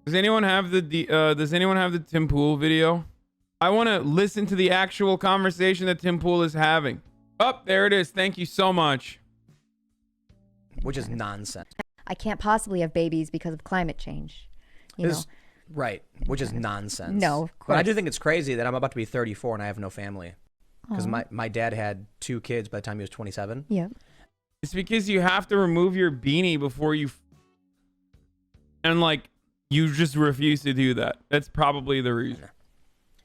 Does anyone have does anyone have the Tim Pool video? I want to listen to the actual conversation that Tim Pool is having. Oh, there it is. Thank you so much. Which is nonsense. I can't possibly have babies because of climate change. You know? Right, which is nonsense. No, of But course. I do think it's crazy that I'm about to be 34 and I have no family. Because my dad had 2 kids by the time he was 27. Yeah. It's because you have to remove your beanie before you and like you just refuse to do that. That's probably the reason.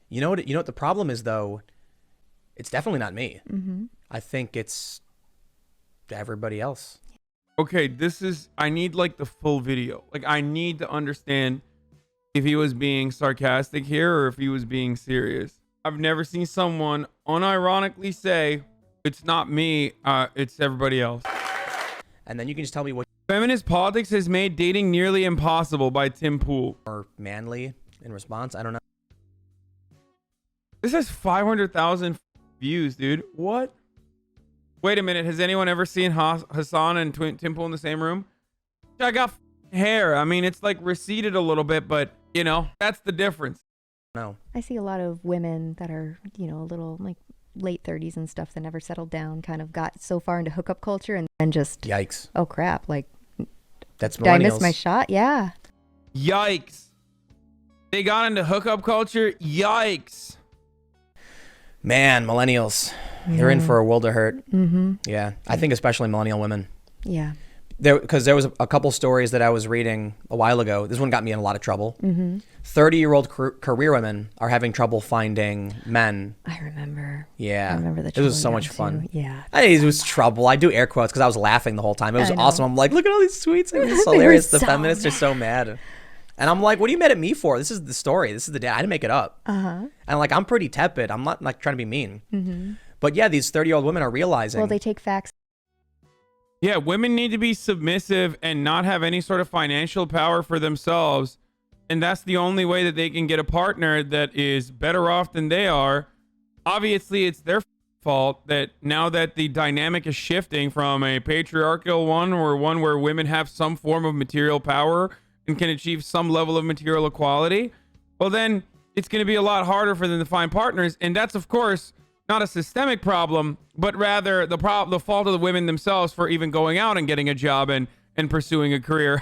You know what the problem is though? It's definitely not me. Mm-hmm. I think it's everybody else. Okay, I need like the full video. Like I need to understand if he was being sarcastic here or if he was being serious. I've never seen someone unironically say, it's not me, it's everybody else. And then you can just tell me what Feminist politics has made dating nearly impossible by Tim Pool. more manly in response. I don't know. This has 500,000 views, dude. What? Wait a minute. Has anyone ever seen Hassan and Tim Pool in the same room? I got hair. I mean, it's like receded a little bit, but you know, that's the difference. No. I see a lot of women that are, you know, a little like late 30s and stuff that never settled down, kind of got so far into hookup culture and just, Yikes. oh crap, like, That's did I miss millennials. my shot? Yeah. Yikes. They got into hookup culture. Yikes. Man, millennials. They're in for a world of hurt. Mm-hmm. Yeah. I think especially millennial women. Yeah. Because there was a couple stories that I was reading a while ago. This one got me in a lot of trouble. 30-year-old career women are having trouble finding men. I remember. Yeah. I remember the This was so trouble much now, fun. too. Yeah. It was trouble. I do air quotes because I was laughing the whole time. It was I know. awesome. I'm like, look at all these tweets. It was They were hilarious. The so feminists are so mad. And I'm like, what are you mad at me for? This is the story. This is the day. I didn't make it up. Uh-huh. And like, I'm pretty tepid. I'm not like trying to be mean. But yeah, these 30-year-old women are realizing. Well, they take facts. Yeah, women need to be submissive and not have any sort of financial power for themselves. And that's the only way that they can get a partner that is better off than they are. Obviously, it's their fault that now that the dynamic is shifting from a patriarchal one or one where women have some form of material power and can achieve some level of material equality, well, then it's going to be a lot harder for them to find partners. And that's, of course, not a systemic problem, but rather the fault of the women themselves for even going out and getting a job and pursuing a career.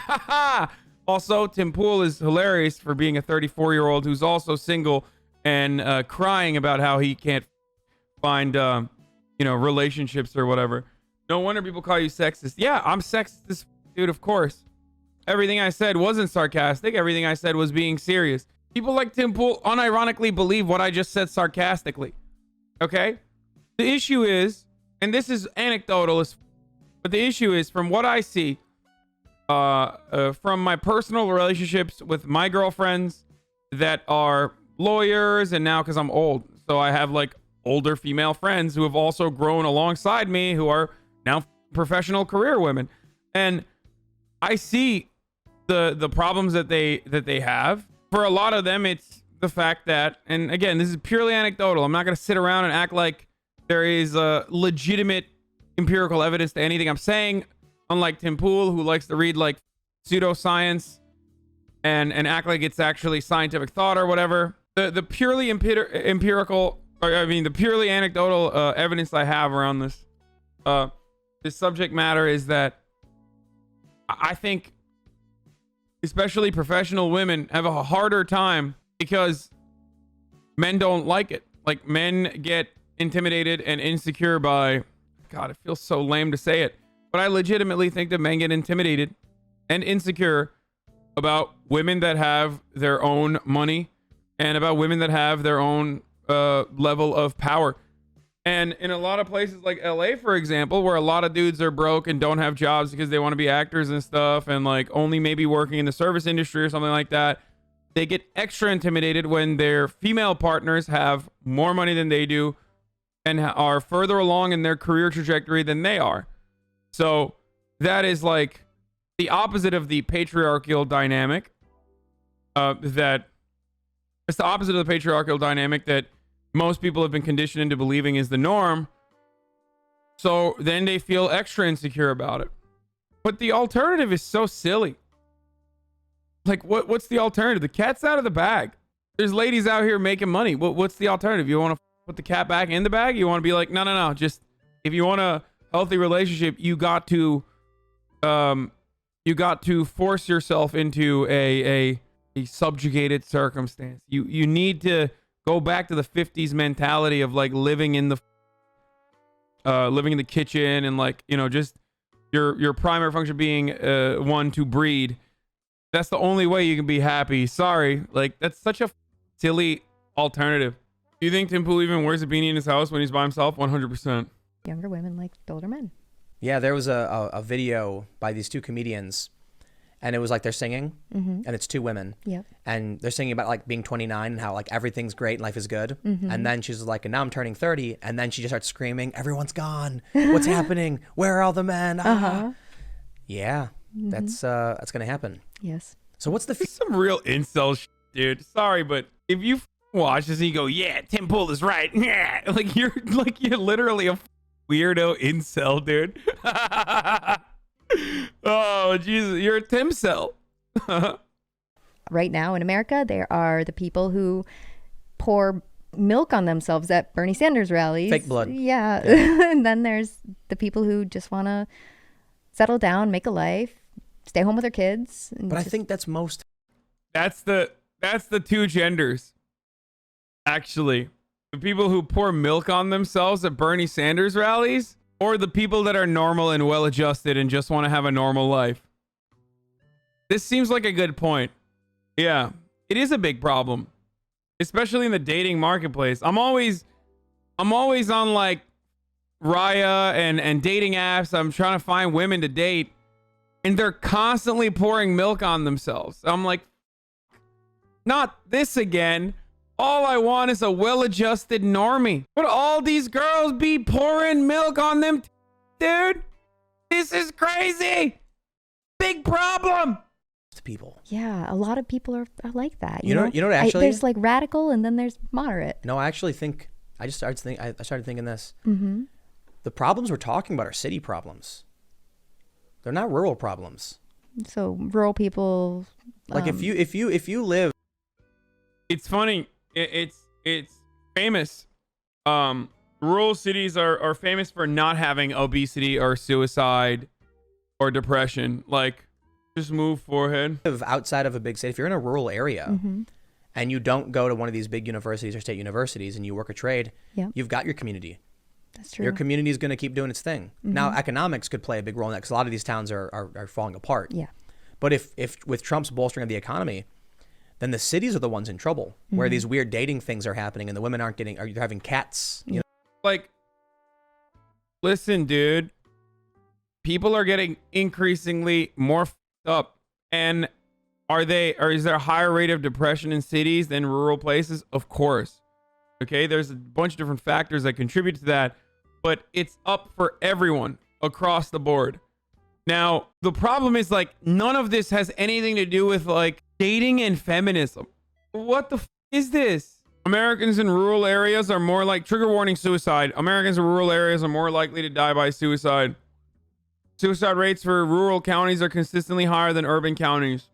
Also, Tim Pool is hilarious for being a 34-year-old who's also single and crying about how he can't find, relationships or whatever. No wonder people call you sexist. Yeah, I'm sexist, dude, of course. Everything I said wasn't sarcastic. Everything I said was being serious. People like Tim Pool unironically believe what I just said sarcastically. Okay? The issue is, and this is anecdotal, but the issue is, from what I see, from my personal relationships with my girlfriends that are lawyers, and now because I'm old, so I have like older female friends who have also grown alongside me who are now professional career women. And I see the problems that they have. For a lot of them, it's the fact that, and again, this is purely anecdotal. I'm not going to sit around and act like there is legitimate empirical evidence to anything I'm saying, unlike Tim Pool, who likes to read like pseudoscience and act like it's actually scientific thought or whatever. The purely empirical, the purely anecdotal evidence I have around this subject matter is that I think especially professional women have a harder time because men don't like it. Like, men get intimidated and insecure by, God, it feels so lame to say it, but I legitimately think that men get intimidated and insecure about women that have their own money and about women that have their own level of power. And in a lot of places like LA, for example, where a lot of dudes are broke and don't have jobs because they want to be actors and stuff and like only maybe working in the service industry or something like that, they get extra intimidated when their female partners have more money than they do and are further along in their career trajectory than they are. So that is like the opposite of the patriarchal dynamic. That it's the opposite of the patriarchal dynamic that most people have been conditioned into believing is the norm. So then they feel extra insecure about it. But the alternative is so silly. Like, what's the alternative? The cat's out of the bag. There's ladies out here making money. What's the alternative? You want to put the cat back in the bag? You want to be like, no. Just if you want a healthy relationship, you got to force yourself into a subjugated circumstance. You need to go back to the 50s mentality of like living in the kitchen and like, you know, just your primary function being one to breed. That's the only way you can be happy. Sorry, like that's such a silly alternative. Do you think Tim Pool even wears a beanie in his house when he's by himself? 100%. Younger women like older men. Yeah, there was a video by these two comedians, and it was like they're singing, and it's two women. Yep. And they're singing about like being 29 and how like everything's great and life is good. And then she's like, and now I'm turning 30. And then she just starts screaming, everyone's gone. What's happening? Where are all the men? Yeah, that's gonna happen. Yes. So what's the Some real incel shit, dude. Sorry, but if you watch this and you go, yeah, Tim Pool is right. Yeah. Like you're literally a weirdo incel, dude. Oh, Jesus. You're a Tim cell. Right now in America, there are the people who pour milk on themselves at Bernie Sanders rallies. Fake blood. Yeah. And then there's the people who just want to settle down, make a life, stay home with their kids. But I think that's most. That's the two genders. Actually, the people who pour milk on themselves at Bernie Sanders rallies, or the people that are normal and well-adjusted and just want to have a normal life. This seems like a good point. Yeah, it is a big problem, especially in the dating marketplace. I'm always on like Raya and dating apps. I'm trying to find women to date, and they're constantly pouring milk on themselves. I'm like, not this again. All I want is a well-adjusted normie. Would all these girls be pouring milk on them, dude? This is crazy. Big problem. People. Yeah, a lot of people are like that. You know what actually? There's like radical and then there's moderate. No, I actually think I started thinking this. The problems we're talking about are city problems. They're not rural problems. So rural people. Like if you live. It's funny. It's famous. Rural cities are famous for not having obesity or suicide or depression. Like, just move forehead. Outside of a big city, if you're in a rural area and you don't go to one of these big universities or state universities and you work a trade, you've got your community. That's true. Your community is going to keep doing its thing. Now, economics could play a big role in that because a lot of these towns are falling apart. Yeah. But if with Trump's bolstering of the economy, then the cities are the ones in trouble where these weird dating things are happening and the women are having cats. You know? Like, listen, dude. People are getting increasingly more f***ed up, and is there a higher rate of depression in cities than rural places? Of course. Okay, there's a bunch of different factors that contribute to that, but it's up for everyone across the board. Now, the problem is like none of this has anything to do with like dating and feminism. What the f is this? Americans in rural areas are more like, trigger warning, suicide. Americans in rural areas are more likely to die by suicide. Suicide rates for rural counties are consistently higher than urban counties.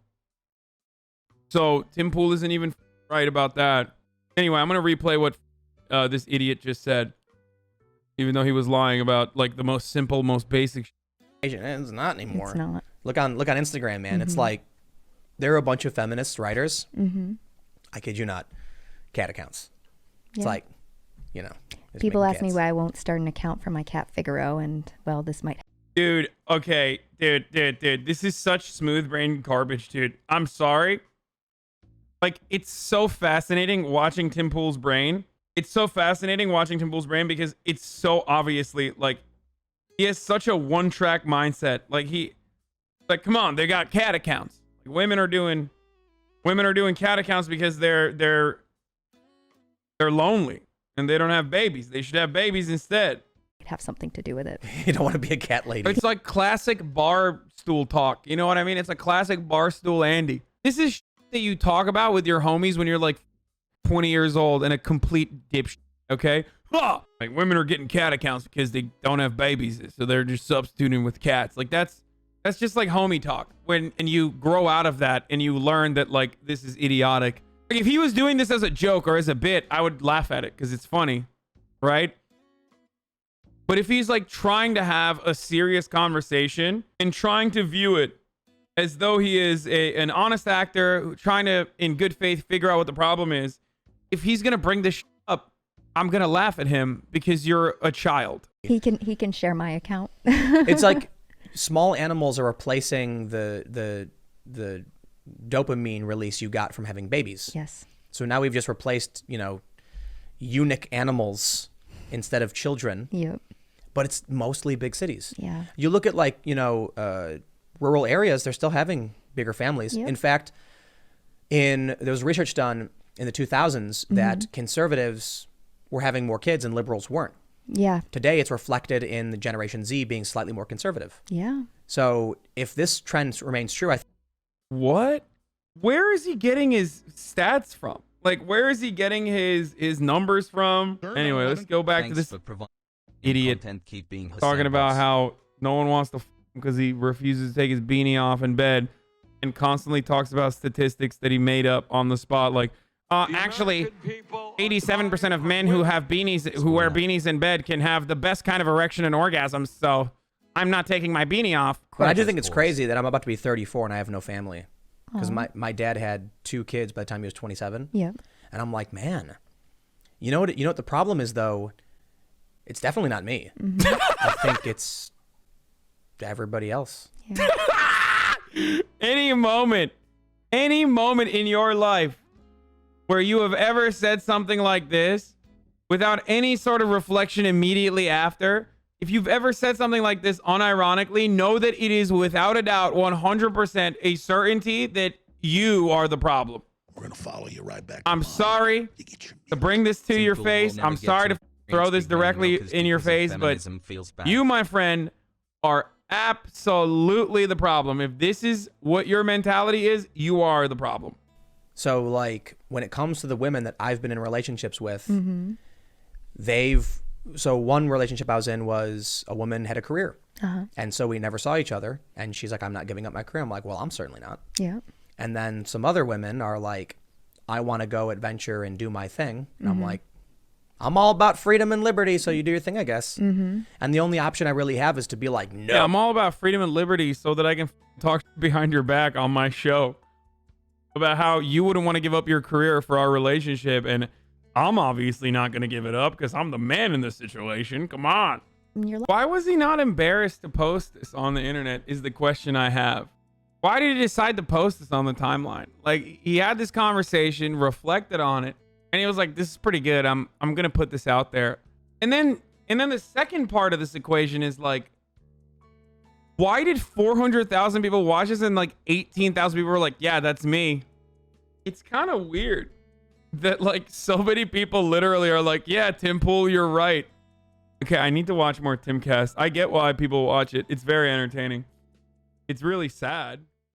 So Tim Pool isn't even right about that. Anyway, I'm going to replay what this idiot just said, even though he was lying about like the most simple, most basic. It's not anymore. It's not. Look on Instagram, man. It's like there are a bunch of feminist writers. I kid you not, cat accounts. It's like, you know. People ask me why I won't start an account for my cat Figaro, and well, this might. Dude, okay, dude. This is such smooth brain garbage, dude. I'm sorry. Like, it's so fascinating watching Tim Pool's brain. It's so fascinating watching Tim Pool's brain because it's so obviously like he has such a one-track mindset. Like, come on, they got cat accounts. Like, women are doing cat accounts because they're lonely and they don't have babies. They should have babies instead. Have something to do with it. You don't want to be a cat lady. It's like classic bar stool talk. You know what I mean? It's a classic bar stool Andy. This is that you talk about with your homies when you're like 20 years old and a complete dipshit. Okay? Like women are getting cat accounts because they don't have babies, so they're just substituting with cats. Like that's That's just like homie talk. And you grow out of that and you learn that like this is idiotic. Like if he was doing this as a joke or as a bit, I would laugh at it because it's funny, right? But if he's like trying to have a serious conversation and trying to view it as though he is an honest actor trying to, in good faith, figure out what the problem is, if he's gonna bring this up, I'm gonna laugh at him because you're a child. He can share my account. It's like small animals are replacing the dopamine release you got from having babies. Yes. So now we've just replaced, eunuch animals instead of children. Yep. But it's mostly big cities. Yeah. You look at like, rural areas, they're still having bigger families. Yep. In fact, there was research done in the 2000s that conservatives were having more kids and liberals weren't. Yeah. Today, it's reflected in the Generation Z being slightly more conservative. Yeah. So if this trend remains true, What? Where is he getting his stats from? Like, where is he getting his numbers from? Anyway, let's go back to this idiot talking about how no one wants to because he refuses to take his beanie off in bed and constantly talks about statistics that he made up on the spot. Like, actually, 87% of men who wear beanies in bed can have the best kind of erection and orgasms. So I'm not taking my beanie off. But I do think it's crazy that I'm about to be 34 and I have no family. Because my dad had 2 kids by the time he was 27. Yep. And I'm like, man, you know what the problem is though? It's definitely not me. I think it's everybody else. Yeah. Any moment in your life where you have ever said something like this without any sort of reflection immediately after, if you've ever said something like this unironically, know that it is without a doubt 100% a certainty that you are the problem. We're gonna follow you right back. I'm sorry to bring this to your face. I'm sorry to throw this directly in your face, but you, my friend, are absolutely the problem. If this is what your mentality is, you are the problem. So like when it comes to the women that I've been in relationships with, so one relationship I was in was a woman had a career. And so we never saw each other. And she's like, I'm not giving up my career. I'm like, well, I'm certainly not. Yeah. And then some other women are like, I want to go adventure and do my thing. And I'm like, I'm all about freedom and liberty. So you do your thing, I guess. And the only option I really have is to be like, no. Yeah, I'm all about freedom and liberty so that I can talk behind your back on my show about how you wouldn't want to give up your career for our relationship. And I'm obviously not going to give it up because I'm the man in this situation. Come on. You're like, Why was he not embarrassed to post this on the internet is the question I have. Why did he decide to post this on the timeline? Like, he had this conversation, reflected on it, and he was like, this is pretty good. I'm going to put this out there. And then the second part of this equation is like, why did 400,000 people watch this and like 18,000 people were like, yeah, that's me? It's kind of weird that like so many people literally are like, yeah, Tim Pool, you're right. Okay, I need to watch more Timcast. I get why people watch it. It's very entertaining. It's really sad.